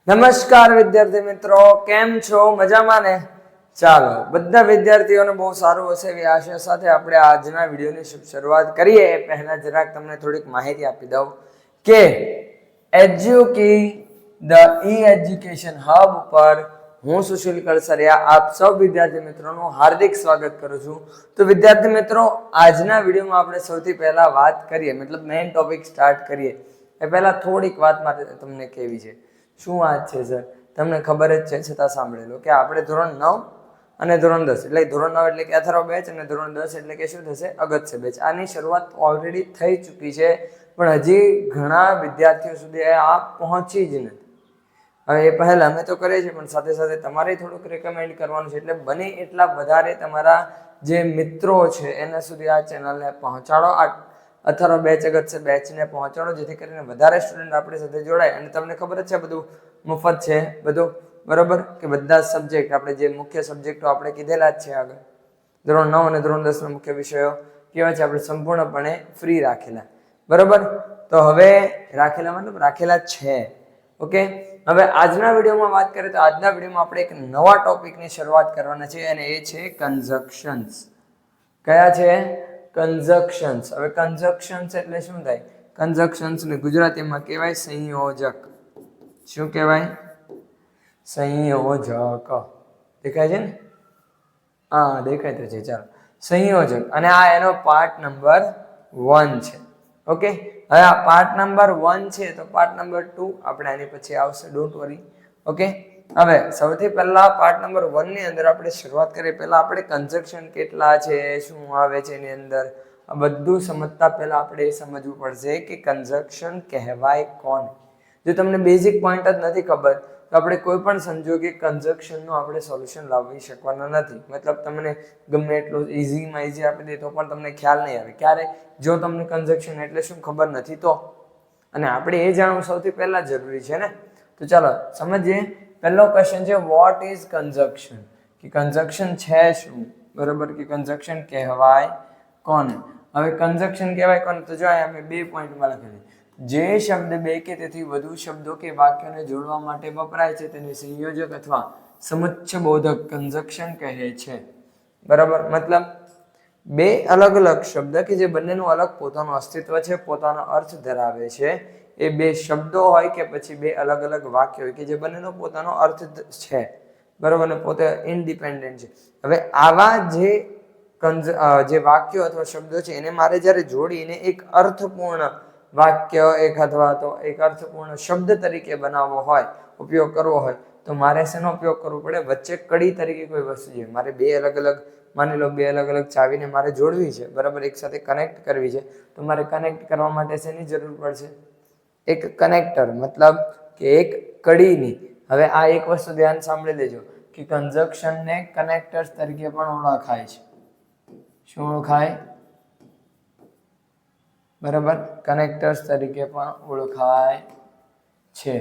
નમસ્કાર વિદ્યાર્થી મિત્રો, કેમ છો? મજામાં ને? ચાલો, બધા વિદ્યાર્થીઓને બહુ સારું હશે એવી આશા સાથે આપણે આજના વિડીયોની શરૂઆત કરીએ. પહેલા જરાક તમને થોડીક માહિતી આપી દઉં કે એજ્યુકી ધ એજ્યુકેશન હબ પર હું સુશીલ કલસરિયા આપ સૌ વિદ્યાર્થી મિત્રોનું હાર્દિક સ્વાગત કરું છું. તો વિદ્યાર્થી મિત્રો, આજના વિડીયોમાં આપણે સૌથી પહેલા વાત કરીએ, મતલબ મેઇન ટોપિક સ્ટાર્ટ કરીએ એ પહેલા થોડીક વાત મારે તમને કહેવી છે. શું વાત છે સર? તમને ખબર જ છે છતાં સાંભળી લો કે આપણે ધોરણ 9 અને ધોરણ 10 એટલે ધોરણ 9 એટલે કે અથર્વ બેચ અને ધોરણ 10 એટલે કે શું થશે? અગત્ય બેચ. આની શરૂઆત ઓલરેડી થઈ ચૂકી છે, પણ હજી ઘણા વિદ્યાર્થીઓ સુધી આ પહોંચી જ નથી. હવે એ પહેલા અમે તો કરીએ છીએ, પણ સાથે સાથે તમારે થોડુંક રેકમેન્ડ કરવાનું છે. એટલે બને એટલા વધારે તમારા જે મિત્રો છે એના સુધી આ ચેનલને પહોંચાડો, આ અથર્વ બેચ અગત્ય બેચને પહોંચાડો, જેથી કરીને વધારે સ્ટુડન્ટ આપણી સાથે જોડાય. અને તમને ખબર જ છે બધું મફત છે બધું, બરોબર? કે બધા સબ્જેક્ટ આપણે જે મુખ્ય સબ્જેક્ટો આપણે કીધેલા જ છે આગળ, ધોરણ 9 અને ધોરણ 10 ના મુખ્ય વિષયો કેવા છે આપણે સંપૂર્ણપણે ફ્રી રાખેલા, બરોબર? તો હવે રાખેલા મતલબ રાખેલા છે. ઓકે, હવે આજના વિડીયોમાં વાત કરીએ તો આજના વિડીયોમાં આપણે એક નવા ટોપિકની શરૂઆત કરવાના છે અને એ છે કન્જક્શન્સ. કયા છે? કન્જક્શન્સ. હવે કન્જક્શન્સ એટલે શું થાય? કન્જક્શન્સ ને ગુજરાતીમાં કહેવાય સંયોજક. શું કહેવાય? સંયોજક. દેખાય છે ને? હા, દેખાય તો છે. ચાલો, સંયોજક. અને આ એનો પાર્ટ નંબર 1 છે. ઓકે, હવે આ પાર્ટ નંબર 1 છે, તો પાર્ટ નંબર 2 આપણે આની પછી આવશે, ડોન્ટ વરી. ઓકે, હવે સૌથી પહેલા પાર્ટ નંબર 1 ની અંદર આપણે શરૂઆત કરીએ. પહેલા આપણે કન્જક્શન કેટલા છે, શું આવે છે એની અંદર, આ બધું સમજતા પહેલા આપણે એ સમજવું પડશે કે કન્જક્શન કહેવાય કોને. જો તમને બેઝિક પોઈન્ટ જ નથી ખબર તો આપણે કોઈ પણ સંજોગે કન્જક્શનનું આપણે સોલ્યુશન લાવી શકવાના નથી. મતલબ તમને ગમે એટલું ઇઝીમાં ઇઝી આપી દે તો પણ તમને ખ્યાલ નહીં આવે. ક્યારે? જો તમને કન્જક્શન એટલે શું ખબર નથી તો. અને આપણે એ જાણવું સૌથી પહેલા જરૂરી છે ને. તો ચાલો સમજીએ. પહેલો ક્વેશ્ચન છે, વોટ ઇઝ કન્જક્શન? કે કન્જક્શન છે શું, બરોબર? કે કન્જક્શન કહેવાય કોને? હવે કન્જક્શન કહેવાય કોને? તો જો અહીંયા મેં 2 પોઈન્ટમાં લખેલું, જે શબ્દ 2 કે તેથી વધુ શબ્દો કે વાક્યોને જોડવા માટે વપરાય છે તેને સંયોજક અથવા સમુચ્ચયબોધક કન્જક્શન કહે છે, બરાબર? મતલબ 2 અલગ અલગ શબ્દ કે જે બંનેનું અલગ પોતાનું અસ્તિત્વ છે, પોતાનો અર્થ ધરાવે છે, એ 2 શબ્દો હોય કે પછી 2 અલગ અલગ વાક્યો હોય કે જે બંનેનો પોતાનો અર્થ છે, બરાબર, ને પોતે ઇન્ડિપેન્ડન્ટ છે. હવે આવા જે વાક્યો અથવા શબ્દો છે એને મારે જ્યારે જોડીને એક અર્થપૂર્ણ વાક્ય એક અથવા તો એક અર્થપૂર્ણ શબ્દ તરીકે બનાવવો હોય, ઉપયોગ કરવો હોય, તો મારે શેનો ઉપયોગ કરવો પડે? વચ્ચે કડી તરીકે કોઈ વસ્તુ જોઈએ. મારે 2 અલગ અલગ, માની લો 2 અલગ અલગ ચાવીને મારે જોડવી છે, બરાબર, એક સાથે કનેક્ટ કરવી છે, તો મારે કનેક્ટ કરવા માટે શેની જરૂર પડશે? એક કનેક્ટર, મતલબ કે એક કડીની. હવે આ એક વસ્તુ ધ્યાન સાંભળી લેજો કે કન્જક્શનને કનેક્ટર્સ તરીકે પણ ઓળખાય છે. શું ઓળખાય? બરાબર, કનેક્ટર્સ તરીકે પણ ઓળખાય છે,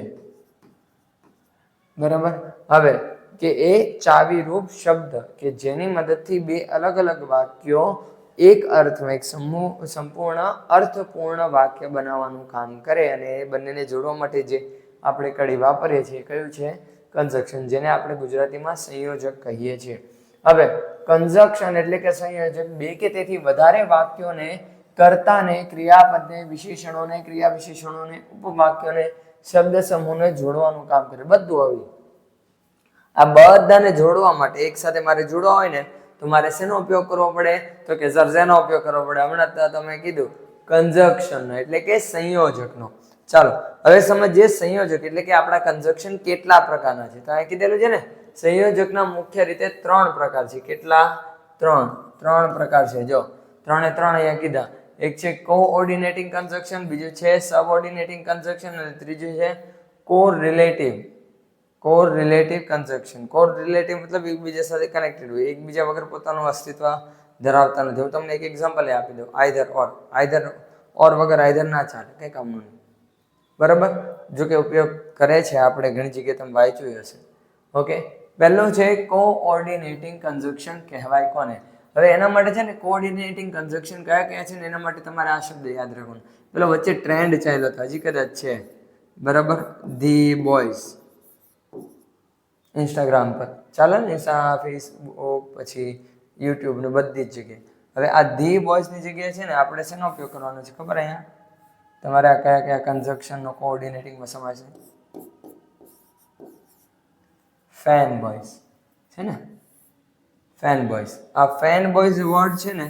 બરાબર. હવે કે એ ચાવીરૂપ શબ્દ કે જેની મદદથી 2 અલગ અલગ વાક્યો એક અર્થમાં એક સંપૂર્ણ અર્થપૂર્ણ વાક્ય બનાવવાનું કામ કરે, અને એ બંનેને જોડવા માટે જે આપણે કડી વાપરીએ છીએ કયું છે? કન્જક્શન, જેને આપણે ગુજરાતીમાં સંયોજક કહીએ છીએ. હવે કન્જક્શન એટલે કે સંયોજક 2 કે તેથી વધારે વાક્યોને, કર્તાને, ક્રિયાપદને, વિશેષણોને, ક્રિયા વિશેષણોને, ઉપવાક્યોને, શબ્દ સમૂહને જોડવાનું કામ કરે. બધું આવ્યું. આ બધાને જોડવા માટે એક સાથે મારે જોડવા હોય ને તો મારે શેનો ઉપયોગ કરવો પડે? તો કે સર શેનો ઉપયોગ કરવો પડે? હમણાં તમે કીધું કન્જક્શનનો, એટલે કે સંયોજકનો. ચાલો હવે સમજીએ સંયોજક એટલે કે આપણા કન્જક્શન કેટલા પ્રકારના છે. તો અહીં કીધેલું છે ને, સંયોજકના મુખ્ય રીતે 3 પ્રકાર છે. કેટલા? 3 પ્રકાર છે. જો 3 એ 3 અહીંયા કીધા. એક છે કોઓર્ડિનેટિંગ કન્જક્શન, બીજું છે સબઓર્ડિનેટિંગ કન્જક્શન, અને ત્રીજું છે કોરિલેટિવ કન્જક્શન. કોરિલેટિવ મતલબ એકબીજા સાથે કનેક્ટેડ હોય, એકબીજા વગર પોતાનું અસ્તિત્વ ધરાવતા નથી. હું તમને એક એક્ઝામ્પલ આપી દઉં, આઈધર ઓર વગર આઈધર ના ચાલે, કઈ કામનું નહીં, બરાબર. જો કે ઉપયોગ કરે છે આપણે ઘણી જગ્યાએ, તમે વાંચ્યું હશે. ઓકે, પહેલું છે કોઓર્ડિનેટિંગ કન્જક્શન કહેવાય કોને? હવે એના માટે છે ને કોઓર્ડિનેટિંગ કન્જક્શન કયા કયા છે ને એના માટે તમારે આ શબ્દ યાદ રાખવાનો. પેલો વચ્ચે ટ્રેન્ડ ચાલ્યો હતો, હજી કદાચ છે, બરાબર, ધી બોયઝ. ઇન્સ્ટાગ્રામ પર, ચાલો ને, ઇન્સ્ટા, ફેસબુક, પછી યુટ્યુબ ને બધી જ જગ્યાએ. હવે આ ધી બોયઝની જગ્યાએ છે ને આપણે શેનો ઉપયોગ કરવાનો છે ખબર? અહીંયા તમારે આ કયા કયા કન્જક્શનનો કોઓર્ડિનેટિંગમાં સમાય છે? ફેન બોયઝ છે ને, ફેન બોયઝ. આ ફેન બોયઝ વર્ડ છે ને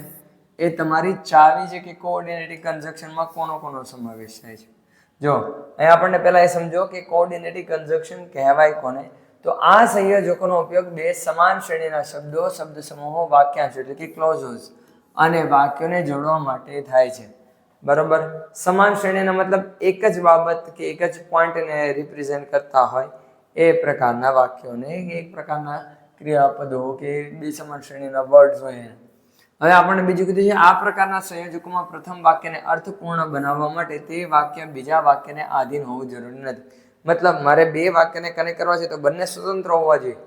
એ તમારી ચાવી છે કે કોઓર્ડિનેટિંગ કન્જક્શનમાં કોનો સમાવેશ થાય છે. જો અહીંયા આપણને પહેલા એ સમજો કે કોઓર્ડિનેટિંગ કન્જક્શન કહેવાય કોને? તો આ સંયોજકોનો ઉપયોગ બે સમાન શ્રેણીના શબ્દો, શબ્દ સમૂહો, વાક્યાંશો એટલે કે ક્લોઝોસ અને વાક્યોને જોડવા માટે થાય છે. બરોબર? સમાન શ્રેણીના મતલબ એક જ બાબત કે એક જ પોઈન્ટને રિપ્રેઝેન્ટ કરતા હોય એ પ્રકારના વાક્યોને, એક પ્રકારના ક્રિયાપદો કે બે સમાન શ્રેણીના વર્ડ્સ હોય. હવે આપણને બીજું કીધું છે આ પ્રકારના સંયોજકોમાં પ્રથમ વાક્યને અર્થપૂર્ણ બનાવવા માટે તે વાક્ય બીજા વાક્યને આધીન હોવું જરૂરી નથી. મતલબ મારે બે વાક્યને કનેક્ટ કરવા છે તો બંને સ્વતંત્ર હોવા જોઈએ.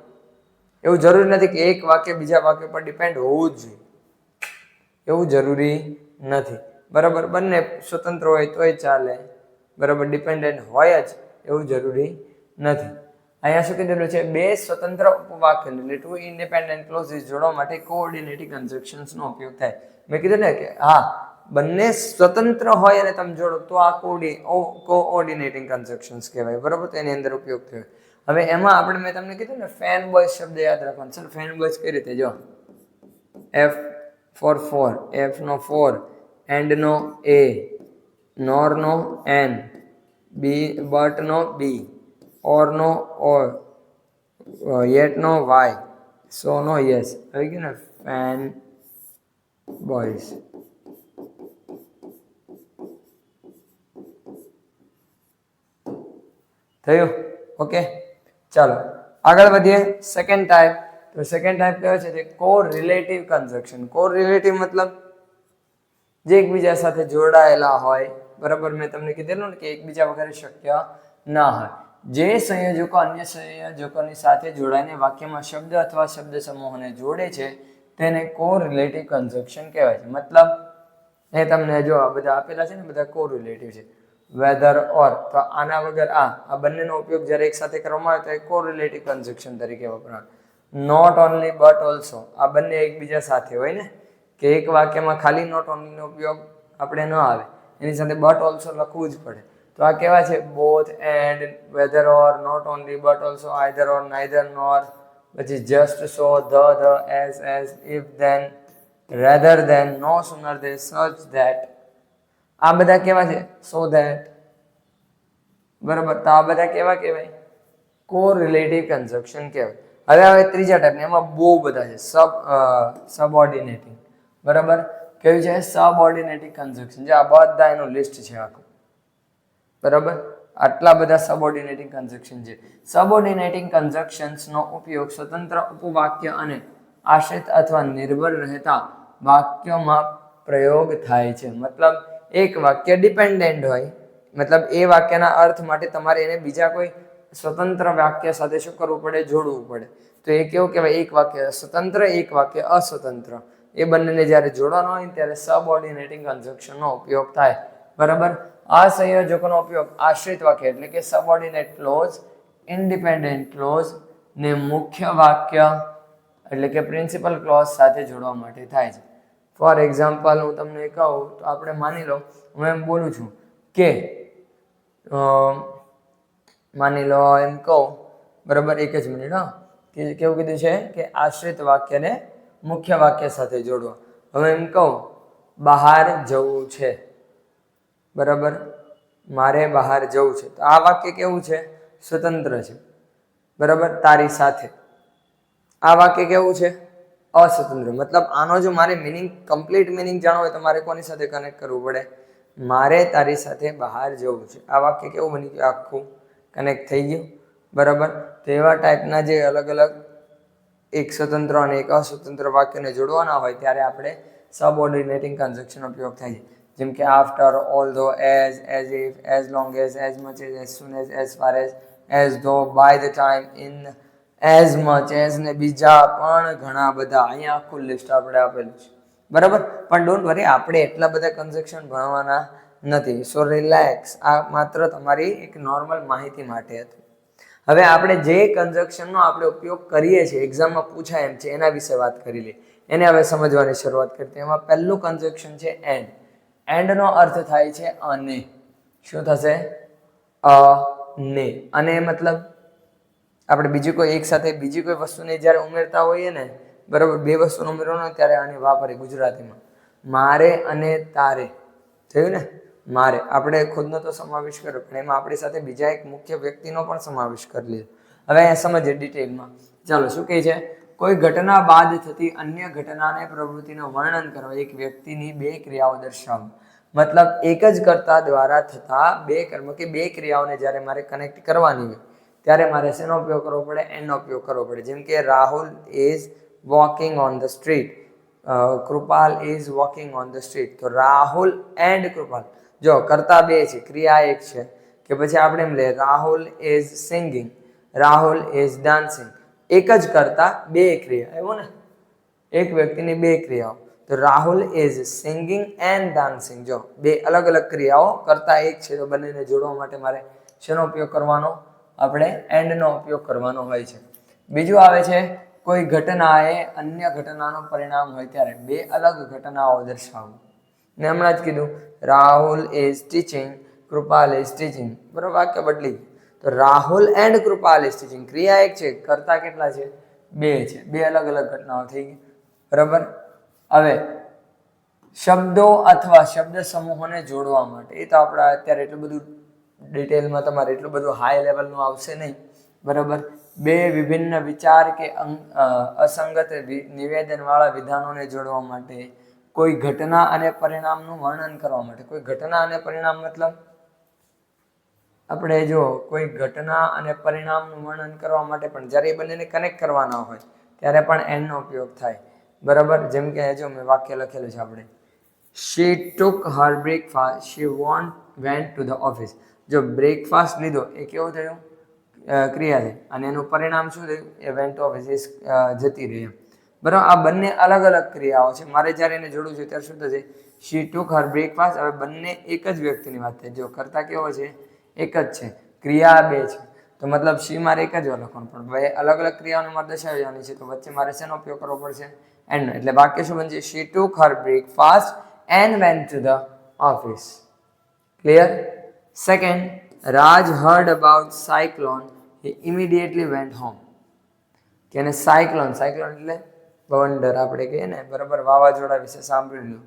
એવું જરૂરી નથી કે એક વાક્ય બીજા વાક્ય પર ડિપેન્ડ હોવું જ જોઈએ, એવું જરૂરી નથી. બરાબર? બંને સ્વતંત્ર હોય તોય ચાલે. બરાબર? ડિપેન્ડન્ટ હોય જ એવું જરૂરી નથી. અહીંયા શું કીધેલું છે? બે સ્વતંત્ર ઉપવાક્ય એટલે ટુ ઇન્ડિપેન્ડન્ટ ક્લોઝિસ જોડવા માટે કોઓર્ડિનેટિંગ કન્જક્શન્સનો ઉપયોગ થાય. મેં કીધું ને કે હા, બંને સ્વતંત્ર હોય અને તમે જોડો તો આ કોઓર્ડિનેટિંગ કન્જક્શન્સ કહેવાય. બરોબર? તો એની અંદર ઉપયોગ થયો. હવે એમાં આપણે મેં તમને કીધું ને ફેન બોયઝ શબ્દ યાદ રાખવાનો. સર ફેન બોયઝ કઈ રીતે? જો એફ ફોર ફોર, એફ નો 4, એન્ડ નો એ, નોર નો એન, બી બટ નો બી, ઓર નો ઓર, યેટ નો વાય, સો નો યસ. આવી ગયું ને ફેન બોયઝ. થયું? ઓકે, ચાલો આગળ વધીએ. Second type. તો સેકન્ડ ટાઈપ કયો છે? તે કોરિલેટિવ કન્જક્શન. કોરિલેટિવ મતલબ જે એકબીજા સાથે જોડાયેલા હોય. બરાબર? મેં તમને કીધેલું ને કે એકબીજા વગર શક્ય ના હોય. જે સંયોજકો અન્ય સંયોજકોની સાથે જોડાઈને વાક્યમાં શબ્દ અથવા શબ્દ સમૂહને જોડે છે તેને કોરિલેટિવ કન્જક્શન કહેવાય છે. મતલબ એ તમને જો આ બધા આપેલા છે ને, બધા કોરિલેટિવ છે. વેધર ઓર, તો આના વગર આ બંનેનો ઉપયોગ જ્યારે એક સાથે કરવામાં આવે તો એ કોરિલેટિવ કન્જક્શન તરીકે વપરાય. નોટ ઓનલી બટ ઓલ્સો, આ બંને એકબીજા સાથે હોય ને, કે એક વાક્યમાં ખાલી નોટ ઓનલીનો ઉપયોગ આપણે ન આવે, એની સાથે બટ ઓલ્સો લખવું જ પડે. તો આ કેવા છે? Both, and, whether or, not only but also, either or, neither, nor, પછી just, so, the, as, if, then, rather than, no sooner than, such that. આ બધા કેવા છે? So that. બરાબર? તો આ બધા કેવા કહેવાય? કોરિલેટિવ કન્જક્શન કહેવાય. હવે ત્રીજા ટાઈપને, એમાં બહુ બધા છે. સબઓર્ડિનેટિંગ. બરાબર? કેવું છે? સબઓર્ડિનેટિંગ કન્જક્શન. જે આ બધા એનું લિસ્ટ છે આખું. બરાબર? આટલા બધા સબઓર્ડિનેટિંગ કન્જક્શન છે. સબઓર્ડિનેટિંગ કન્જક્શન્સનો ઉપયોગ સ્વતંત્ર ઉપવાક્ય અને આશ્રિત અથવા નિર્ભર રહેતા વાક્યોમાં પ્રયોગ થાય છે. મતલબ એક વાક્ય ડિપેન્ડન્ટ હોય, મતલબ એ વાક્યના અર્થ માટે તમારે એને બીજા કોઈ સ્વતંત્ર વાક્ય સાથે શું કરવું પડે? જોડવું પડે. તો એ કેવું કહેવાય? એક વાક્ય સ્વતંત્ર, એક વાક્ય અસ્વતંત્ર. એ બંનેને જ્યારે જોડવાનો હોય ત્યારે સબઓર્ડિનેટિંગ કન્જક્શનનો ઉપયોગ થાય. બરાબર? આ સંયોજકોનો ઉપયોગ આશ્રિત વાક્ય એટલે કે સબઓર્ડિનેટ ક્લોઝ, ઇન્ડિપેન્ડન્ટ ક્લોઝ ને મુખ્ય વાક્ય એટલે કે પ્રિન્સિપલ ક્લોઝ સાથે જોડવા માટે થાય છે. ફોર એક્ઝામ્પલ હું તમને કહું તો આપણે માની લો હું એમ બોલું છું કે માની લો એમ કહું, બરાબર? એક જ મિનિટ. હા, કેવું કીધું છે કે આશ્રિત વાક્યને મુખ્ય વાક્ય સાથે જોડવા. હવે એમ કહું બહાર જવું છે. બરાબર? મારે બહાર જવું છે. તો આ વાક્ય કેવું છે? સ્વતંત્ર છે. બરાબર? તારી સાથે. આ વાક્ય કેવું છે? અસ્વતંત્ર. મતલબ આનો જો મારે કમ્પ્લીટ મિનિંગ જાણવો હોય તો મારે કોની સાથે કનેક્ટ કરવું પડે? મારે તારી સાથે બહાર જવું છે. આ વાક્ય કેવું બની ગયું? આખું કનેક્ટ થઈ ગયું. બરાબર? તો એવા ટાઈપના જે અલગ અલગ એક સ્વતંત્ર અને એક અસ્વતંત્ર વાક્યને જોડવાના હોય ત્યારે આપણે સબઓર્ડિનેટિંગ કન્જક્શન ઉપયોગ થાય છે. જેમ કે after, although, as if, as long as much as soon as far as though, by the time, in, as much as ને બીજા પણ ઘણા બધા. અહીંયા આખું લિસ્ટ આપણે આપેલું છે. બરાબર? પણ ડોન્ટ વરી, આપણે એટલા બધા કન્જક્શન ભણવાના નથી. સો રિલેક્સ. આ માત્ર તમારી એક નોર્મલ માહિતી માટે હતું. હવે આપણે જે કન્જક્શનનો આપણે ઉપયોગ કરીએ છીએ એક્ઝામમાં પૂછાય એમ છે એના વિશે વાત કરી લઈએ. એને હવે સમજવાની શરૂઆત કરીએ. એમાં પહેલું કન્જક્શન છે એન્ડ. એન્ડનો અર્થ થાય છે અને. શું થશે? અને. અને મતલબ આપણે બીજી કોઈ એક સાથે બીજી કોઈ વસ્તુને જ્યારે ઉમેરતા હોઈએ ને, બરાબર, બે વસ્તુનો ઉમેરવાનો ત્યારે આને વાપરે ગુજરાતીમાં. મારે અને તારે. થયું ને? મારે. આપણે ખુદનો તો સમાવેશ કર્યો, પણ એમાં આપણી સાથે બીજા એક મુખ્ય વ્યક્તિનો પણ સમાવેશ કરી લીધો. હવે અહીંયા સમજીએ ડિટેલમાં. ચાલો, શું કહે છે? કોઈ ઘટના બાદ થતી અન્ય ઘટનાને પ્રવૃત્તિનું વર્ણન કરવા એક વ્યક્તિની બે ક્રિયાઓ દર્શાવો. મતલબ એક જ કર્તા દ્વારા થતા બે કર્મ કે બે ક્રિયાઓને જ્યારે મારે કનેક્ટ કરવાની હોય ત્યારે મારે શેનો ઉપયોગ કરવો પડે? એનો ઉપયોગ કરવો પડે. જેમ કે Rahul is walking on the street, Kripal is walking on the street. તો રાહુલ એન્ડ કૃપાલ. જો કરતા બે છે, ક્રિયા એક છે. કે પછી આપણે એમ લઈએ Rahul is singing, Rahul is dancing. એક જ કરતા બે ક્રિયા, એવું ને? એક વ્યક્તિની બે ક્રિયાઓ. તો Rahul is singing and dancing. જો બે અલગ અલગ ક્રિયાઓ, કરતા એક છે, તો બંનેને જોડવા માટે મારે શેનો ઉપયોગ કરવાનો? આપણે એન્ડનો ઉપયોગ કરવાનો હોય છે. બીજું આવે છે કોઈ ઘટનાએ અન્ય ઘટનાનું પરિણામ હોય ત્યારે બે અલગ ઘટનાઓ દર્શાવો. મેં હમણાં જ કીધું Rahul is teaching, Kripal is teaching. બરાબર, વાક્ય બદલી. તો Rahul and Kripal is teaching. ક્રિયા એક છે, કરતા કેટલા છે? બે છે. બે અલગ અલગ ઘટનાઓ થઈ ગઈ. બરાબર. હવે શબ્દો અથવા શબ્દ સમૂહોને જોડવા માટે, એ તો આપણે અત્યારે એટલું બધું ડિટેલમાં તમારે એટલું બધું હાઈ લેવલનું આવશે નહીં. બરાબર. બે વિભિન્ન વિચાર કે અસંગત નિવેદનવાળા વિધાનોને જોડવા માટે, કોઈ ઘટના અને પરિણામનું વર્ણન કરવા માટે. કોઈ ઘટના અને પરિણામ મતલબ આપણે જો કોઈ ઘટના અને પરિણામનું વર્ણન કરવા માટે પણ જ્યારે એ બંનેને કનેક્ટ કરવાના હોય ત્યારે પણ એનનો ઉપયોગ થાય. બરાબર. જેમ કે જો મેં વાક્ય લખેલું છે આપણે, she took her breakfast, she went to the office. જો બ્રેકફાસ્ટ લીધો એ કેવું થયું? ક્રિયા થઈ. અને એનું પરિણામ શું થયું? એ વેન્ટ ટુ ઓફિસ, જતી રહી. બરાબર. આ બંને અલગ અલગ ક્રિયાઓ છે. મારે જ્યારે એને જોડવું છે ત્યારે શું થશે? she took her breakfast. હવે બંને એક જ વ્યક્તિની વાત થાય. જો કરતા કેવો છે? એક જ છે. ક્રિયા બે છે. તો મતલબ શી મારે એક જ લખવાનું, પણ બે અલગ અલગ ક્રિયાઓને મારે દર્શાવવાની છે. તો વચ્ચે મારે શેનો ઉપયોગ કરવો પડશે? એન્ડ. એટલે વાક્ય શું બનશે? she took her breakfast and went to the office. Clear? Second, Raj heard about cyclone. He immediately went home. કે એને સાયક્લોન એટલે બવંડર આપણે કહીએ ને, બરાબર, વાવાઝોડા વિશે સાંભળ્યું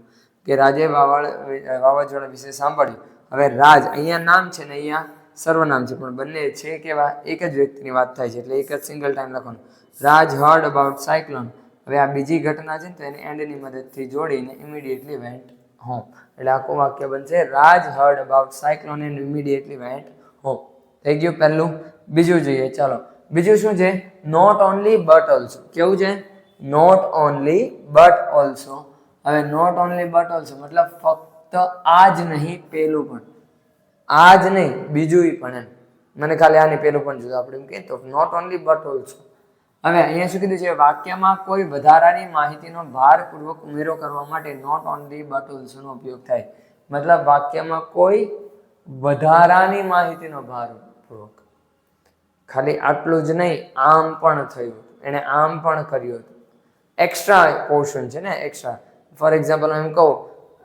કે રાજે વાવાઝોડા વિશે સાંભળ્યું. હવે રાજ અહીંયા નામ છે ને અહીંયા સર્વનામ છે, પણ બંને છે કેવા? એક જ વ્યક્તિની વાત થાય છે, એટલે એક જ સિંગલ ટાઈમ લખવાનું. રાજ હર્ડ અબાઉટ સાયક્લોન. હવે આ બીજી ઘટના છે ને, તો એને એન્ડની મદદથી જોડીને ઇમિડિયેટલી વેન્ટ હોમ. એટલે આખું વાક્ય બનશે Raj heard about cyclone and immediately went home. થઈ ગયું પહેલું. બીજું જોઈએ. ચાલો, બીજું શું છે? Not only but also. કેવું છે? Not only but also. હવે નોટ ઓનલી બટ ઓલ્સો મતલબ ફક્ત આ જ નહીં, પેલું પણ. આ જ નહીં, બીજું પણ. એમ મને ખાલી આની પેલું પણ જોયું. આપણે એમ કહીએ તો નોટ ઓનલી બટ ઓલ્સો. હવે અહીંયા શું કીધું છે? વાક્યમાં કોઈ વધારાની માહિતીનો ભારપૂર્વક ઉમેરો કરવા માટે નોટ ઓનલી બટ ઓલ્સો નો ઉપયોગ થાય. મતલબ વાક્યમાં કોઈ વધારાની માહિતીનો ભારપૂર્વક, ખાલી આટલું જ નહીં, આમ પણ થયું, એને આમ પણ કર્યું હતું. એક્સ્ટ્રા પોર્શન છે ને, એક્સ્ટ્રા. ફોર એક્ઝામ્પલ હું એમ કહું,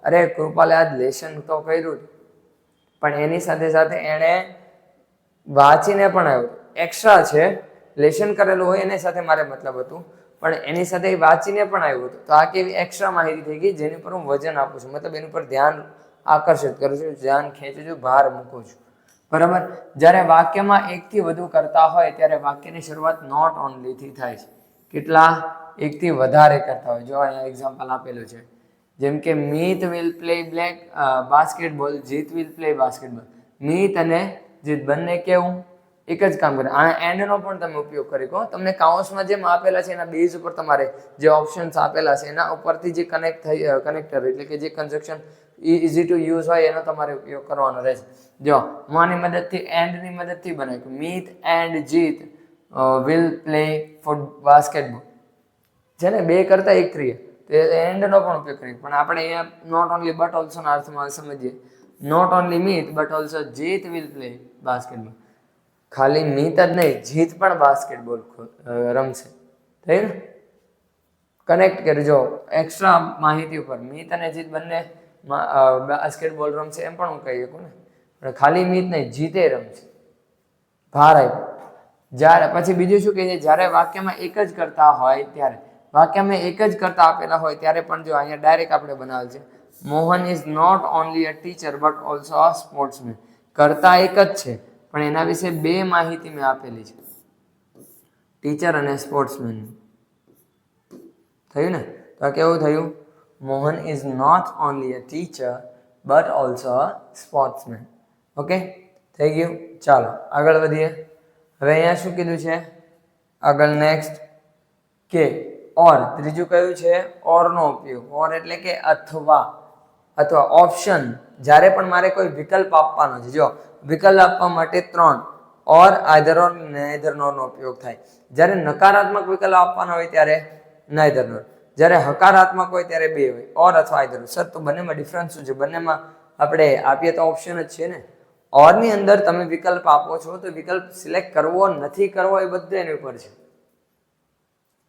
અરે કૃપાલે આજ લેસન તો કર્યું, પણ એની સાથે સાથે એણે વાંચીને પણ આવ્યું. એક્સ્ટ્રા છે, લેસન કરેલું હોય એની સાથે મારે મતલબ હતું, પણ એની સાથે વાંચીને પણ આવ્યું હતું. તો આ કેવી એક્સ્ટ્રા માહિતી થઈ ગઈ જેની પર હું વજન આપું છું, મતલબ એની પર ધ્યાન આકર્ષિત કરું છું, ધ્યાન ખેંચું છું, ભાર મૂકું છું. બરાબર. જ્યારે વાક્યમાં એકથી વધુ કરતા હોય ત્યારે વાક્યની શરૂઆત નોટ ઓનલી થી થાય છે. કેટલા? એકથી વધારે કરતા હોય. જો અહીંયા એક્ઝામ્પલ આપેલું છે, જેમ કે મીત વિલ પ્લે બાસ્કેટબોલ, જીત વિલ પ્લે બાસ્કેટબોલ. મીત અને જીત બંને કેવું? એક જ કામ કરે. આ એન્ડનો પણ તમે ઉપયોગ કરી કહો. તમને કાઉન્સમાં જેમ આપેલા છે એના બેઝ ઉપર તમારે જે ઓપ્શન્સ આપેલા છે એના ઉપરથી જે કનેક્ટર એટલે કે જે કન્જક્શન ઇઝી ટુ યુઝ હોય એનો તમારે ઉપયોગ કરવાનો રહેશે. જો હું આની મદદથી એન્ડની મદદથી બનાવ્યું. મીત એન્ડ જીત વિલ પ્લે બાસ્કેટબોલ છે ને, બે કરતા એક ક્રિયા, તો એન્ડનો પણ ઉપયોગ કરીએ. પણ આપણે અહીંયા નોટ ઓનલી બટ ઓલ્સોના અર્થમાં સમજીએ. Not only Meet but also Jeet will play basketball. ખાલી મીત જ નહીં, જીત પણ બાસ્કેટબોલ રમશે. થયું ને? કનેક્ટ કરજો એક્સ્ટ્રા માહિતી ઉપર. મીત અને જીત બંને બાસ્કેટબોલ રમશે એમ પણ હું કહી શકું ને. પણ ખાલી મીત નહીં, જીતે રમશે. ભાર આપ્યો. જ્યારે પછી બીજું શું કહે છે, જ્યારે વાક્યમાં એક જ કરતા હોય ત્યારે, વાક્યમાં એક જ કરતા આપેલા હોય ત્યારે પણ જો અહીંયા ડાયરેક્ટ આપણે બનાવેલ છે, Mohan is not only a teacher but also a sportsman. કરતા એક જ છે પણ એના વિશે બે માહિતી મેં આપેલી છે, ટીચર અને સ્પોર્ટ્સમેન. થયું ને? તો કેવું થયું? Mohan is not only a teacher but also a sportsman. Okay, થઈ ગયું. ચાલો આગળ વધીએ. હવે અહીંયા શું કીધું છે આગળ? નેક્સ્ટ કે ઓર. ત્રીજું કયું છે? ઓર નો ઉપયોગ. ઓર એટલે કે અથવા, અથવા ઓપ્શન. જ્યારે પણ મારે કોઈ વિકલ્પ આપવાનો છે, જો વિકલ્પ આપવા માટે 3 ઓર, આઈધર ઓર, નેધર નોર નો ઉપયોગ થાય. જ્યારે નકારાત્મક વિકલ્પ આપવાનો હોય ત્યારે નાઇધર નોર, જ્યારે હકારાત્મક હોય ત્યારે 2 હોય, ઓર અથવા આઈધર. સર તો બંનેમાં ડિફરન્સ શું છે? બંનેમાં આપણે આપીએ તો ઓપ્શન જ છે ને. ઓર ની અંદર તમે વિકલ્પ આપો છો તો વિકલ્પ સિલેક્ટ કરવો નથી કરવો એ બધું એની ઉપર છે.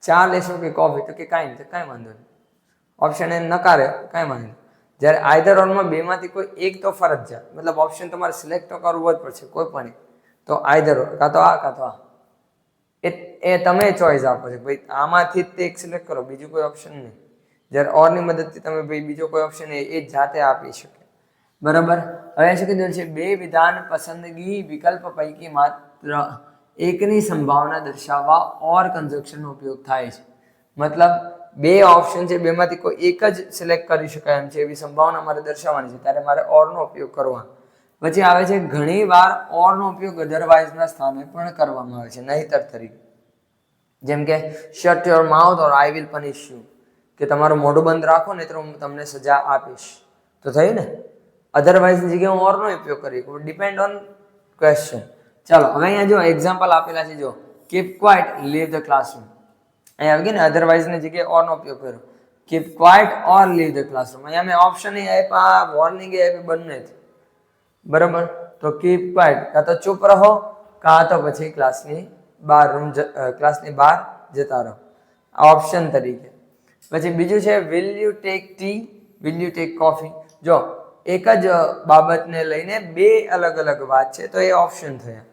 ચા લેશો કે કોફી? તો કે કાંઈ નહીં, કાંઈ વાંધો નહીં. ઓપ્શન એ નકારે, કાંઈ વાંધો નહીં. જ્યારે આઈધર ઓરમાં બેમાંથી કોઈ એક તો ફરજિયાત, મતલબ ઓપ્શન તમારે સિલેક્ટ તો કરવો જ પડશે કોઈ પણ. તો આઈધર ઓર, કાં તો આ કાં તો આ. એ તમે ચોઈસ આપો છો ભાઈ, આમાંથી જ એક સિલેક્ટ કરો, બીજું કોઈ ઓપ્શન નહીં. જ્યારે ઓરની મદદથી તમે ભાઈ બીજો કોઈ ઓપ્શન એ જાતે આપી શકે. બરાબર. હવે શું કીધું છે? 2 વિધાન પસંદગી વિકલ્પ પૈકી માત્ર એકની સંભાવના દર્શાવવા ઓર કન્જક્શનનો ઉપયોગ થાય છે. મતલબ 2 ઓપ્શન છે, બેમાંથી કોઈ એક જ સિલેક્ટ કરી શકાય એમ છે, એવી સંભાવના મારે દર્શાવવાની છે, ત્યારે મારે ઓરનો ઉપયોગ કરવાનો. પછી આવે છે ઘણી વાર ઓરનો ઉપયોગ અધરવાઇઝના સ્થાને પણ કરવામાં આવે છે, નહીતર તરીકે. જેમ કે shut your mouth or I will punish you, કે તમારું મોઢું બંધ રાખો ને તો હું તમને સજા આપીશ. તો થયું ને? અધરવાઇઝની જગ્યાએ હું ઓરનો ઉપયોગ કરી. Depend on question. ચાલો હવે અહીંયા જો એક્ઝામ્પલ આપેલા છે, જો keep quiet, leave the classroom. અહીંયા આવી ગઈ ને, અધરવાઇઝની જગ્યાએ ઓરનો ઉપયોગ કર્યો. Keep quiet or leave the classroom. અહીંયા મેં ઓપ્શન આપ્યા, વોર્નિંગ આપી, બંને જ. બરાબર. તો કીપ ક્વાઇટ, કાં તો ચૂપ રહો, કાં તો પછી ક્લાસની બહાર જતા રહો, આ ઓપ્શન તરીકે. પછી બીજું છે will you take T, will you take coffee. જો એક જ બાબતને લઈને 2 અલગ અલગ વાત છે તો એ ઓપ્શન થયા.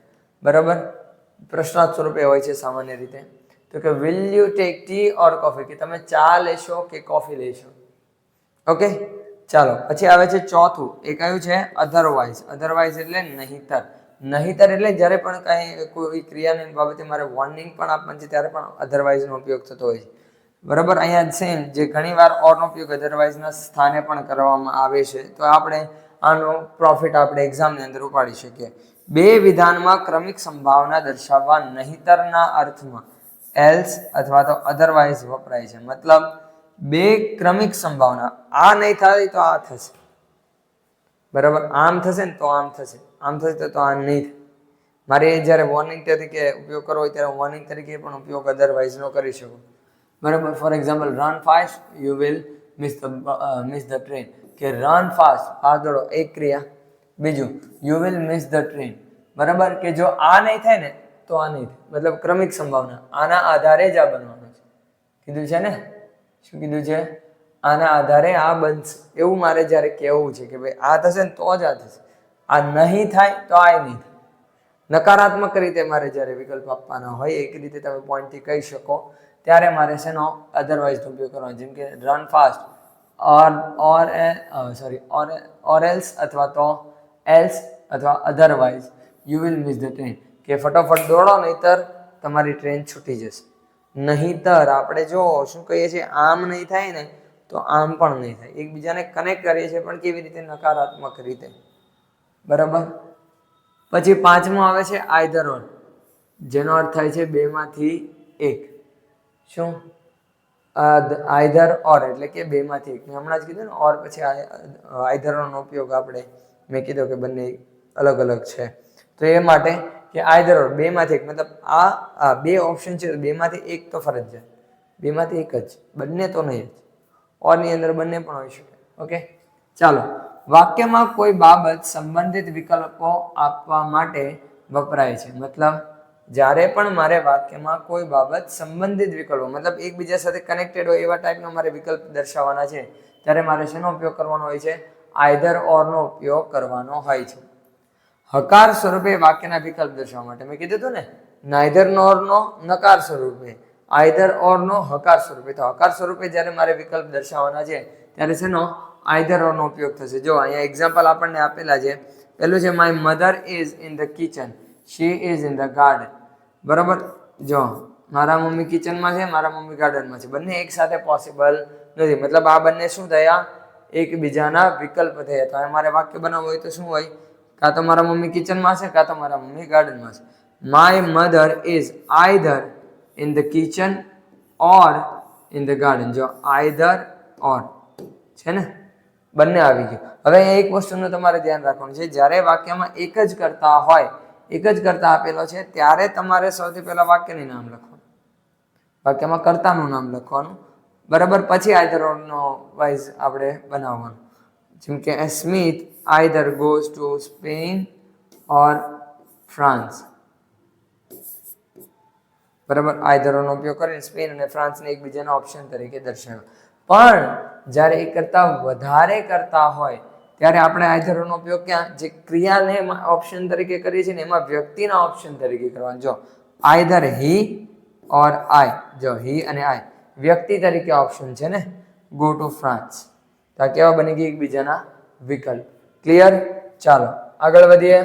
બરાબર. પ્રશ્નાર્થ સ્વરૂપે હોય છે સામાન્ય રીતે. તો કે will you take T or coffee, કે તમે ચા લેશો કે કોફી લેશો. ઓકે, ચાલો પછી આવે છે ચોથું. એ કયું છે? અધરવાઇઝ. અધરવાઇઝ એટલે નહીતર. નહીતર એટલે જ્યારે પણ કાંઈ કોઈ ક્રિયાની બાબતે મારે વોર્નિંગ પણ આપવાની છે ત્યારે પણ અધરવાઇઝનો ઉપયોગ થતો હોય છે. બરાબર. અહીંયા સેમ જે ઘણીવાર ઓરનો ઉપયોગ અધરવાઇઝના સ્થાને પણ કરવામાં આવે છે, તો આપણે આનો પ્રોફિટ આપણે એક્ઝામની અંદર ઉપાડી શકીએ. 2 વિધાનમાં ક્રમિક સંભાવના દર્શાવવા નહીતરના અર્થમાં એલ્સ અથવા તો અધરવાઇઝ વપરાય છે. મતલબ 2 ક્રમિક સંભાવના, આ નહીં થાય તો આ થશે. બરાબર. આમ થશે ને તો આમ થશે, આમ થશે તો આ નહીં. મારે જ્યારે વોર્નિંગ તરીકે ઉપયોગ કરવો હોય ત્યારે વોર્નિંગ તરીકે પણ ઉપયોગ અધરવાઇઝનો કરી શકું. બરાબર. For example, run fast you will miss the train, કે રન ફાસ્ટ, ફાસ્ટ દોડો, એક ક્રિયા. બીજું you will miss the train. બરાબર. કે જો આ નહીં થાય ને તો આ નહીં થાય, મતલબ ક્રમિક સંભાવના. આના આધારે જ આ બનવાનું છે. કીધું છે ને? શું કીધું છે? આના આધારે આ બનશે એવું મારે જ્યારે કહેવું છે કે ભાઈ આ થશે ને તો જ આ થશે, આ નહીં થાય તો આ નહીં થાય. નકારાત્મક રીતે મારે જ્યારે વિકલ્પ આપવાના હોય એક રીતે તમે પોઈન્ટથી કહી શકો ત્યારે મારે શેનો? અધરવાઇઝનો ઉપયોગ કરવાનો. જેમ કે રન ફાસ્ટ ઓર એલ્સ અથવા તો એલ્સ અથવા otherwise you will miss the train, કે ફટાફટ દોડો નહીતર તમારી ટ્રેન છૂટી જશે. નહીતર આપણે જો શું કહીએ છીએ? આમ નહીં થાય ને તો આમ પણ નહીં થાય. એકબીજાને કનેક્ટ કરીએ છીએ પણ કેવી રીતે? નકારાત્મક રીતે. બરાબર. પછી 5મો આવે છે આઈધર ઓર, જેનો અર્થ થાય છે 2માંથી એક. શું? આઈધર ઓર એટલે કે 2માંથી એક. મેં હમણાં જ કીધું ને, ઓર પછી આઈધર ઓરનો ઉપયોગ આપણે મેં કીધું કે બંને અલગ અલગ છે. તો એ માટે કે આઈધર ઓર 2માંથી એક, મતલબ આ 2 ઓપ્શન છે, 2માંથી એક તો ફરજિયાત, 2માંથી એક જ, બંને તો નહીં જ. ઓરની અંદર બંને પણ હોઈ શકે. ઓકે, ચાલો. વાક્યમાં કોઈ બાબત સંબંધિત વિકલ્પો આપવા માટે વપરાય છે. મતલબ જ્યારે પણ મારે વાક્યમાં કોઈ બાબત સંબંધિત વિકલ્પો મતલબ એકબીજા સાથે કનેક્ટેડ હોય એવા ટાઈપના મારે વિકલ્પ દર્શાવવાના છે ત્યારે મારે શેનો ઉપયોગ કરવાનો હોય છે? આઈધર ઓર નો ઉપયોગ કરવાનો હોય છે. હકાર સ્વરૂપે વાક્યના વિકલ્પ દર્શાવવા માટે મેં કીધું હતું ને, નાઈધર નોર નો નકાર સ્વરૂપે, આઈધર ઓર નો હકાર સ્વરૂપે. તો હકાર સ્વરૂપે જ્યારે મારે વિકલ્પ દર્શાવવાના છે ત્યારે શેનો? આઈધર ઓર નો ઉપયોગ થશે. જો અહીંયા એક્ઝામ્પલ આપણને આપેલા છે. પેલું છે my mother is in the kitchen, she is in the garden. બરાબર, જો મારા મમ્મી કિચનમાં છે, મારા મમ્મી ગાર્ડનમાં છે. બંને એક સાથે પોસિબલ નથી. મતલબ આ બંને શું થયા? એકબીજાના વિકલ્પ થયા. તો મારે વાક્ય બનાવવું હોય તો શું હોય? કાં તો મારા મમ્મી કિચનમાં છે, કાં તો મારા મમ્મી ગાર્ડનમાં છે. My mother is either in the kitchen or in the garden. જો આઈધર ઓર છે ને, બંને આવી ગયું. હવે અહીંયા એક વસ્તુનું તમારે ધ્યાન રાખવાનું છે, જ્યારે વાક્યમાં એક જ કરતા હોય, એક જ કરતા આપેલો છે ત્યારે તમારે સૌથી પહેલા વાક્યનું નામ લખવાનું, વાક્યમાં કર્તાનું નામ લખવાનું. બરાબર, પછી આઈધર ઓર નો વાઇઝ આપણે બનાવવાનું. જેમ કે Smith either goes to Spain or France. બરાબર, આઈધર નો ઉપયોગ કરીને સ્પેન અને ફ્રાન્સને એકબીજાના ઓપ્શન તરીકે દર્શાવ્યા. પણ જ્યારે એક કરતા વધારે કરતા હોય ત્યારે આપણે આઈધર નો ઉપયોગ ક્યાં? જે ક્રિયાને ઓપ્શન તરીકે કરીએ છીએ ને એમાં વ્યક્તિના ઓપ્શન તરીકે કરવાનો. જો આઈધર હી ઓર આઈ, જો હી અને આઈ વ્યક્તિ તરીકે ઓપ્શન છે ને, ગો ટુ ફ્રાન્સ. તો આ કેવા બની ગઈ? એકબીજાના વિકલ્પ. ક્લિયર? ચાલો આગળ વધીએ.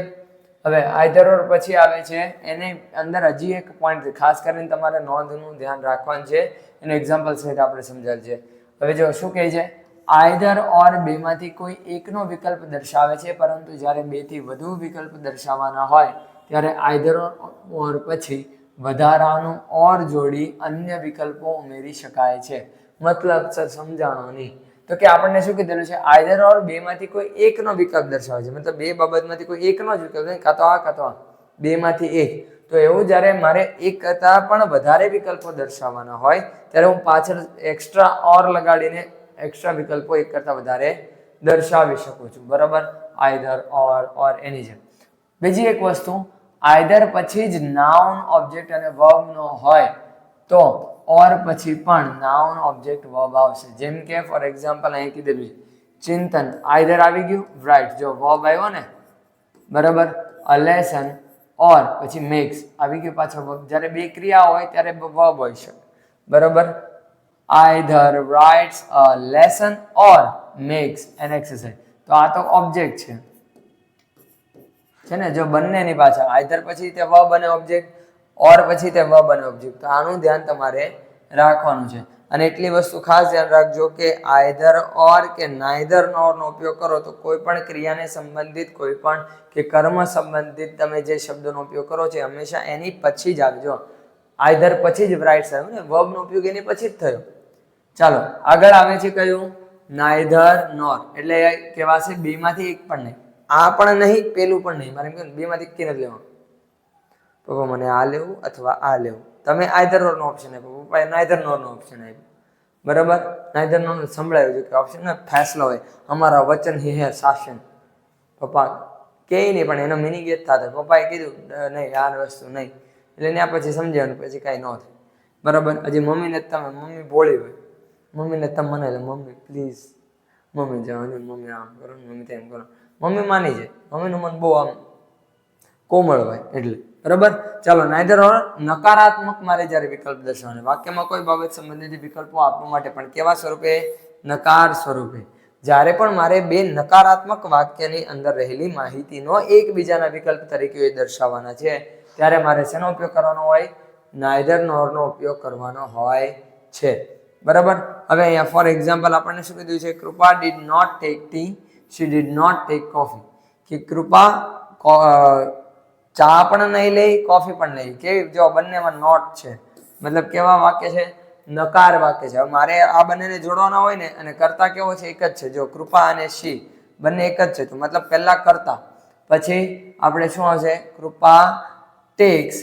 હવે આઈધર ઓર પછી આવે છે એની અંદર હજી એક પોઈન્ટ ખાસ કરીને તમારે નોંધનું ધ્યાન રાખવાનું છે. એનું એક્ઝામ્પલ સહિત આપણે સમજાવીએ છીએ. હવે જો શું કહે છે? આઈધર ઓર બેમાંથી કોઈ એકનો વિકલ્પ દર્શાવે છે, પરંતુ જ્યારે બેથી વધુ વિકલ્પ દર્શાવવાના હોય ત્યારે આઈધર ઓર પછી વધારાનું ઓર જોડી અન્ય વિકલ્પો ઉમેરી શકાય છે. મતલબ સર સમજાણો નહીં. તો કે આપણને શું કીધેલું છે? આઈધર ઓર બેમાંથી કોઈ એકનો વિકલ્પ દર્શાવે છે. મતલબ બે બાબતમાંથી કોઈ એકનો જ વિકલ્પ, કાં તો આ કાં તો આ, બેમાંથી એક. તો એવું જ્યારે મારે એક કરતાં પણ વધારે વિકલ્પો દર્શાવવાના હોય ત્યારે હું પાછળ એક્સ્ટ્રા ઓર લગાડીને એક્સ્ટ્રા વિકલ્પો એક કરતાં વધારે દર્શાવી શકું છું. બરાબર, આઈધર ઓર એની જેમ. બીજી એક વસ્તુ, આઈધર પછી જ નાઉન, ઓબ્જેક્ટ અને વર્બ નો હોય તો ઓર પછી પણ નાઉન, ઓબ્જેક્ટ, વર્બ આવશે. જેમ કે ફોર એક્ઝામ્પલ અહીં કીધેલું છે ચિંતન, આઈધર આવી ગયું, રાઈટ. જો વર્બ આવ્યો ને, બરાબર. અ લેસન ઓર પછી મેક્સ આવી ગયું પાછો વર્બ. જ્યારે બે ક્રિયા હોય ત્યારે વર્બ હોય છે. બરાબર, either writes a lesson or makes an exercise. તો આ તો ઓબ્જેક્ટ છે ને. જો બંનેની પાછળ આઈધર પછી તે વર્બ અને ઓબ્જેક્ટ, ઓર પછી તે વર્બ અને ઓબ્જેક્ટ. તો આનું ધ્યાન તમારે રાખવાનું છે. અને એટલી વસ્તુ ખાસ ધ્યાન રાખજો કે આઈધર ઓર કે નાઈધર નોર નો ઉપયોગ કરો તો કોઈ પણ ક્રિયાને સંબંધિત, કોઈ પણ કે કર્મ સંબંધિત તમે જે શબ્દોનો ઉપયોગ કરો છો હંમેશા એની પછી જ આવજો. આઈધર પછી જ રાઇટ્સ આવ્યું ને, વર્બ નો ઉપયોગ એની પછી જ થયો. ચાલો આગળ આવે છે કયું? નાઈધર નોર. એટલે કહેવાશે બેમાંથી એક પણ નહીં. આ પણ નહીં, પેલું પણ નહીં. મારે બે માંથી એક નથી લેવાનું. પપ્પા મને આ લેવું અથવા આ લેવું. તમે આઈધર ઓર નો ઓપ્શન આપ્યો, પપ્પાએ નાઈધર નોર નો ઓપ્શન આપ્યો. બરાબર, નાઈધર નોર સંભળાયું છે કે ઓપ્શન ને ફેસલો હોય. અમારા વચન હી હે શાસન. પપ્પા કે નહીં પણ એનો મિનિંગ એ જ થતો. પપ્પાએ કીધું નહીં, આ વસ્તુ નહીં, એટલે ત્યાં પછી સમજાવ્યું, પછી કાંઈ ન થાય. બરાબર, હજી મમ્મીને તમે, મમ્મી બોલી હોય, મમ્મીને તમે મને મમ્મી પ્લીઝ, મમ્મી જાઓ, મમ્મી આમ કરો, મમ્મી તેમ કરો, મમ્મી માની જાય. મમ્મીનું મન બહુ આમ કોમળ હોય એટલે. બરાબર, ચાલો નાઈધર ઓર નકારાત્મક મારે જ્યારે વિકલ્પ દર્શાવવાનો, વાક્યમાં કોઈ બાબત સંબંધિત વિકલ્પો આપવા માટે પણ કેવા સ્વરૂપે? નકાર સ્વરૂપે. જ્યારે પણ મારે બે નકારાત્મક વાક્યની અંદર રહેલી માહિતીનો એકબીજાના વિકલ્પ તરીકે દર્શાવવાના છે ત્યારે મારે શેનો ઉપયોગ કરવાનો હોય? નાઈધર નોર નો ઉપયોગ કરવાનો હોય છે. બરાબર, હવે અહીંયા ફોર એક્ઝામ્પલ આપણને શું કીધું છે? Kripa did not take tea, she did not take coffee. કે કૃપા ચા પણ નહીં લે, કોફી પણ નહીં. કે જો બંનેમાં નોટ છે, મતલબ કેવા વાક્ય છે? નકાર વાક્ય છે. હવે મારે આ બંનેને જોડવાના હોય ને, અને કરતા કેવો છે? એક જ છે. જો કૃપા અને શી બંને એક જ છે, તો મતલબ પહેલા કરતા, પછી આપણે શું આવશે? કૃપા ટેક્સ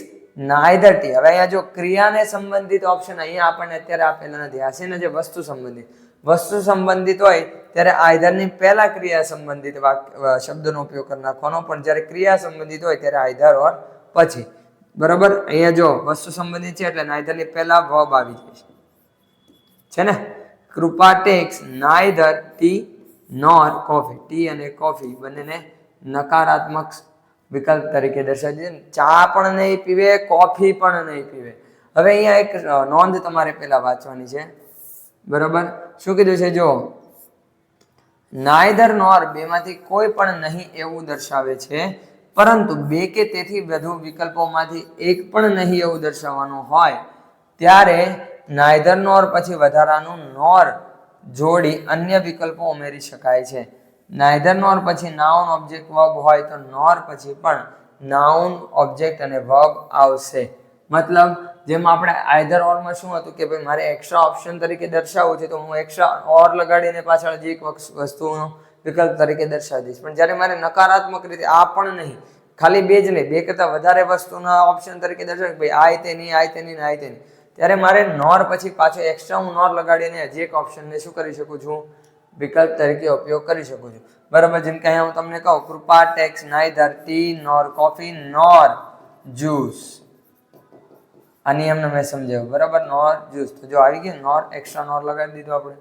નાઈધર ટી. હવે અહીંયા જો ક્રિયાને સંબંધિત ઓપ્શન અહીંયા આપણને અત્યારે આપેલા નથી. આ છે ને જે વસ્તુ સંબંધિત. વસ્તુ સંબંધિત હોય ત્યારે આઈધરની પહેલા ક્રિયા સંબંધિત શબ્દનો ઉપયોગ કરી નાખવાનો, પણ જ્યારે ક્રિયા સંબંધિત હોય ત્યારે આઈધર ઓર પછી. બરોબર, અહીંયા જો વસ્તુ સંબંધિત છે એટલે નાઈધરની પહેલા વર્બ આવી જાય છે ને. Kripa takes neither tea nor coffee. Tea અને કોફી બંનેને નકારાત્મક વિકલ્પ તરીકે દર્શાવી છે. ચા પણ નહીં પીવે, કોફી પણ નહીં પીવે. હવે અહીંયા એક નોંધ તમારે પહેલા વાંચવાની છે. બરોબર, શું કીધું છે? જો નાઈધર નોર બેમાંથી કોઈ પણ નહીં એવું દર્શાવે છે, પરંતુ બે કે તેથી વધુ વિકલ્પોમાંથી એક પણ નહીં એવું દર્શાવવાનું હોય ત્યારે નાઈધર નોર પછી વધારાનું નોર જોડી અન્ય વિકલ્પો ઉમેરી શકાય છે. નાઈધર નોર પછી નાઉન ઓબ્જેક્ટ વર્બ હોય તો નોર પછી પણ નાઉન ઓબ્જેક્ટ અને વર્બ આવશે. મતલબ જેમ આપણે આઈધર ઓર માં શું હતું કે ભાઈ મારે એક્સ્ટ્રા ઓપ્શન તરીકે દર્શાવવું છે તો હું એક્સ્ટ્રા ઓર લગાડીને પાછળ હજી એક વસ્તુનો વિકલ્પ તરીકે દર્શાવી દઈશ. પણ જ્યારે મારે નકારાત્મક રીતે આ પણ નહીં, ખાલી બે જ નહીં, બે કરતા વધારે વસ્તુના ઓપ્શન તરીકે દર્શાવે ભાઈ આ તેની, આ તેની ને આ તેની, ત્યારે મારે નોર પછી પાછો એક્સ્ટ્રા હું નોર લગાડીને હજી એક ઓપ્શનને શું કરી શકું છું? વિકલ્પ તરીકે ઉપયોગ કરી શકું છું. બરાબર, જેમ કે અહીંયા હું તમને કહું Kripa takes neither tea nor coffee nor juice. આ નિયમને મેં સમજાવ્યું. બરાબર, નોર જ્યુસ. તો જો આવી ગયું નોર, એક્સ્ટ્રા નોર લગાડી દીધું આપણે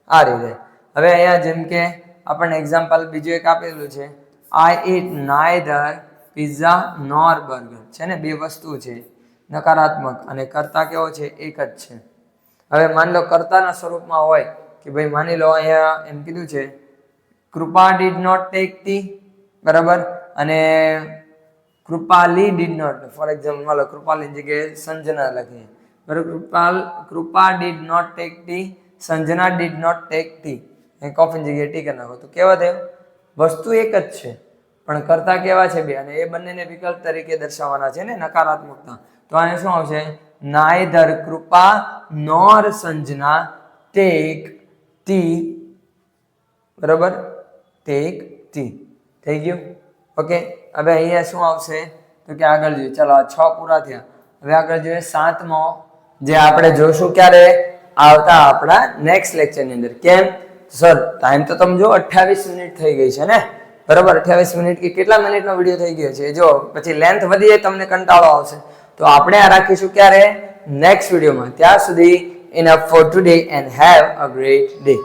આ રીતે. હવે અહીંયા જેમ કે આપણને એક્ઝામ્પલ બીજું એક આપેલું છે, I eat neither pizza nor burger. છે ને, બે વસ્તુ છે, નકારાત્મક અને કર્તા કેવો છે? એક જ છે. હવે માની લો કર્તાના સ્વરૂપમાં હોય કે ભાઈ માની લો અહીંયા એમ કીધું છે Kripa did not take tea. બરાબર, અને Kripali did not, for example માનો કૃપાલીની જગ્યાએ સંજના લખીએ. બરાબર, Kripa did not take tea, Sanjana did not take tea. કોફીની જગ્યાએ ટી કરી નાખો તો કેવા થયું? વસ્તુ એક જ છે પણ કરતા કેવા છે? બે. અને એ બંનેને વિકલ્પ તરીકે દર્શાવવાના છે ને, નકારાત્મકતા. તો આને શું આવશે? નાઈધર કૃપા નોર સંજના ટેક ટી. બરાબર, ટેક ટી. થઈ ગયું? ઓકે. હવે અહીંયા શું આવશે તો કે આગળ જોઈએ. ચાલો, આ 6 પૂરા થયા. હવે આગળ જોઈએ 7મો, જે આપણે જોશું ક્યારે? આવતા આપણા નેક્સ્ટ લેક્ચરની અંદર. કેમ સર? ટાઈમ તો તમે જો 28 મિનિટ થઈ ગઈ છે ને. બરાબર, 28 મિનિટ કે કેટલા મિનિટનો વિડીયો થઈ ગયો છે. જો પછી લેન્થ વધી જાય તમને કંટાળો આવશે. તો આપણે આ રાખીશું ક્યારે? નેક્સ્ટ વિડીયોમાં. ત્યાં સુધી enough for today and have a great day.